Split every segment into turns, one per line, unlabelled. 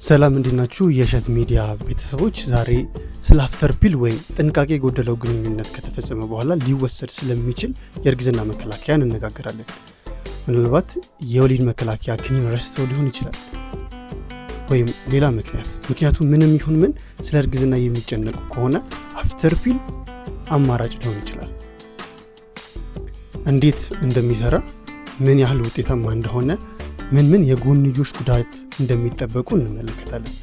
ሰላም እንዲናችሁ የሸት ሚዲያ ቤተሰቦች ዛሬ ስለ አፍተር ፒል ወይም ጥንቃቄ የጎደለው ግንኙነት ከተፈጸመ በኋላ ሊወሰድ ስለሚችል የእርግዝና መከላከያ እንነጋገራለን። ምናልባት የወሊድ መከላከያ ክኒን ረስተው ሊሆን ይችላል ወይም ሌላ ምክንያቱ ምንም ይሁን ምን ስለ እርግዝና የሚጨነቁ ከሆነ አፍተር ፒል አማራጭ ሊሆን ይችላል። እንዴት እንደሚሰራ፣ ምን ያህል ውጤታማ እንደሆነ፣ ምን የጎንዮሽ ጉዳት እንደሚጠበቁ እንመለከታለን።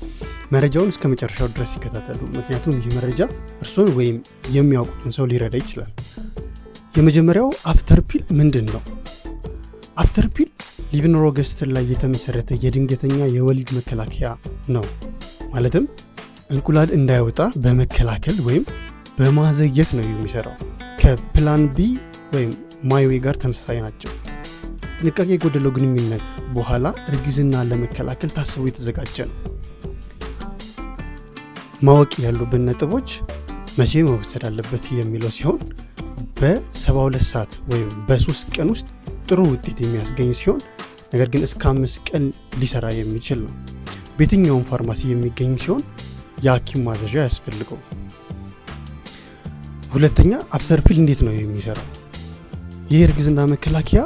መረጃውን እስከ መጨረሻው ድረስ ይከታተሉ፣ ምክንያቱም ይህ መረጃ እርሶን ወይም የሚያውቁትን ሰው ሊረዳ ይችላል። የመጀመሪያው አፍተር ፒል ምንድን ነው? አፍተር ፒል ሊቭኖሮገስትር ላይ የተመሰረተ የድንገተኛ የወሊድ መከላከያ ነው። ማለትም እንቁላል እንዳይወጣ በመከላከል ወይም በማዘግየት ነው የሚሰራው። ከፕላን ቢ ወይም ማይዌ ጋር ተመሳሳይ ናቸው። ጥንቃቄ የጎደለው ግንኙነት በኋላ እርግዝና ለመከላከል ታስቦ የተዘጋጀ ነው። ማወቅ ያሉብን ነጥቦች መቼ መወሰድ አለበት የሚለው ሲሆን በ72 ሰዓት ወይም በ3 ቀን ውስጥ ጥሩ ውጤት የሚያስገኝ ሲሆን ነገር ግን እስከ 5 ቀን ሊሰራ የሚችል ነው። በየትኛውም ፋርማሲ የሚገኝ ሲሆን የሐኪም ማዘዣ ያስፈልገው። ሁለተኛ አፍተር ፒል እንዴት ነው የሚሰራው? ይህ እርግዝና መከላከያ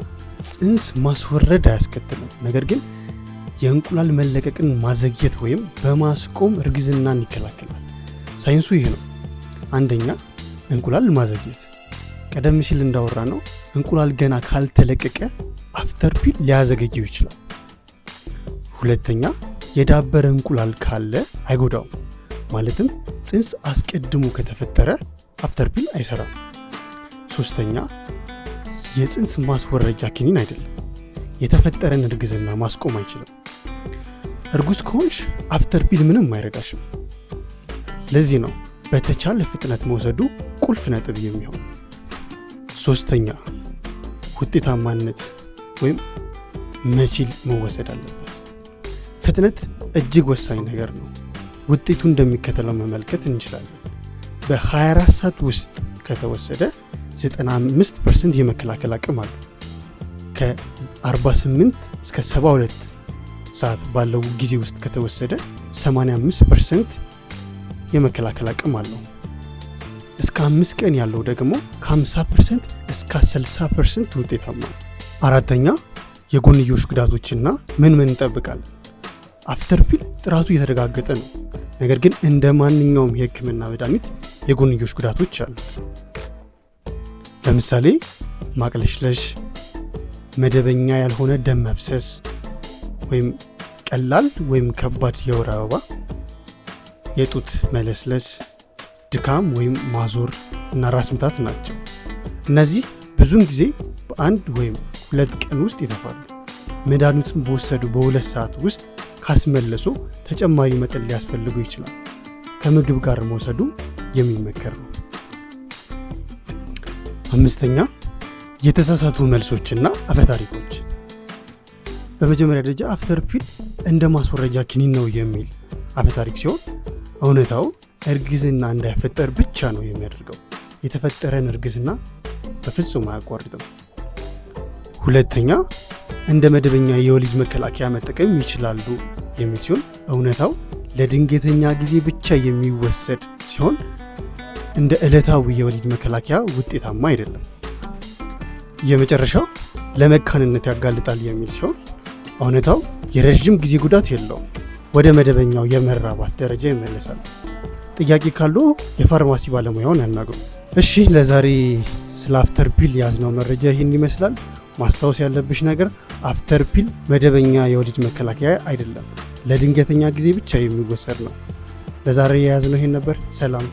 ጽንስ ማስወረድ አያስከትልም፣ ነገር ግን የእንቁላል መለቀቅን ማዘግየት ወይም በማስቆም እርግዝናን ይከላከላል። ሳይንሱ ይህ ነው። አንደኛ እንቁላል ማዘግየት። ቀደም ሲል እንዳወራ ነው እንቁላል ገና ካልተለቀቀ አፍተር ፒል ሊያዘገየው ይችላል። ሁለተኛ የዳበረ እንቁላል ካለ አይጎዳውም። ማለትም ጽንስ አስቀድሞ ከተፈጠረ አፍተር ፒል አይሰራም። ሶስተኛ የጽንስ ማስወረጃ ክኒን አይደለም። የተፈጠረን እርግዝና ማስቆም አይችልም። እርጉዝ ከሆንሽ አፍተር ፒል ምንም አይረዳሽም። ለዚህ ነው በተቻለ ፍጥነት መውሰዱ ቁልፍ ነጥብ የሚሆን። ሶስተኛ ውጤታማነት ወይም መቼ መወሰድ አለበት። ፍጥነት እጅግ ወሳኝ ነገር ነው። ውጤቱ እንደሚከተለው መመልከት እንችላለን። በ24 ሰዓት ውስጥ ከተወሰደ 95% የመከላከል አቅም አለው። ከ48 እስከ 72 ሰዓት ባለው ጊዜ ውስጥ ከተወሰደ 85% የመከላከል አቅም አለው። እስከ 5 ቀን ያለው ደግሞ ከ50% እስከ 60% ውጤታማ ነው። አራተኛ የጎንዮሽ ጉዳቶችና ምን እንጠብቃለን? አፍተር ፒል ጥራቱ የተረጋገጠ ነው፣ ነገር ግን እንደ ማንኛውም የሕክምና መድኃኒት የጎንዮሽ ጉዳቶች አሉት። ለምሳሌ ማቅለሽለሽ፣ መደበኛ ያልሆነ ደም መፍሰስ ወይም ቀላል ወይም ከባድ የወር አበባ፣ የጡት መለስለስ፣ ድካም ወይም ማዞር እና ራስ ምታት ናቸው። እነዚህ ብዙውን ጊዜ በ1 ወይም 2 ቀን ውስጥ ይጠፋሉ። መድኃኒቱን በወሰዱ በ2 ሰዓት ውስጥ ካስመለሱ ተጨማሪ መጠን ሊያስፈልጉ ይችላል። ከምግብ ጋር መውሰዱ የሚመከር ነው። አምስተኛ የተሳሳቱ መልሶችና አፈታሪኮች። በመጀመሪያ ደረጃ አፍተር ፒል እንደ ማስወረጃ ክኒን ነው የሚል አፈታሪክ ሲሆን እውነታው እርግዝና እንዳይፈጠር ብቻ ነው የሚያደርገው። የተፈጠረን እርግዝና በፍጹም አያቋርጥም። ሁለተኛ እንደ መደበኛ የወሊድ መከላከያ መጠቀም ይችላሉ የሚል ሲሆን እውነታው ለድንገተኛ ጊዜ ብቻ የሚወሰድ ሲሆን እንደ ዕለታዊ የወሊድ መከላከያ ውጤታማ አይደለም። የመጨረሻው ለመካንነት ያጋልጣል የሚል ሲሆን እውነታው የረዥም ጊዜ ጉዳት የለውም፣ ወደ መደበኛው የመራባት ደረጃ ይመለሳል። ጥያቄ ካሉ የፋርማሲ ባለሙያውን ያናግሩ። እሺ፣ ለዛሬ ስለ አፍተር ፒል ያዝነው መረጃ ይህን ይመስላል። ማስታወስ ያለብሽ ነገር አፍተር ፒል መደበኛ የወሊድ መከላከያ አይደለም፣ ለድንገተኛ ጊዜ ብቻ የሚወሰድ ነው። ለዛሬ የያዝነው ይህን ነበር። ሰላም።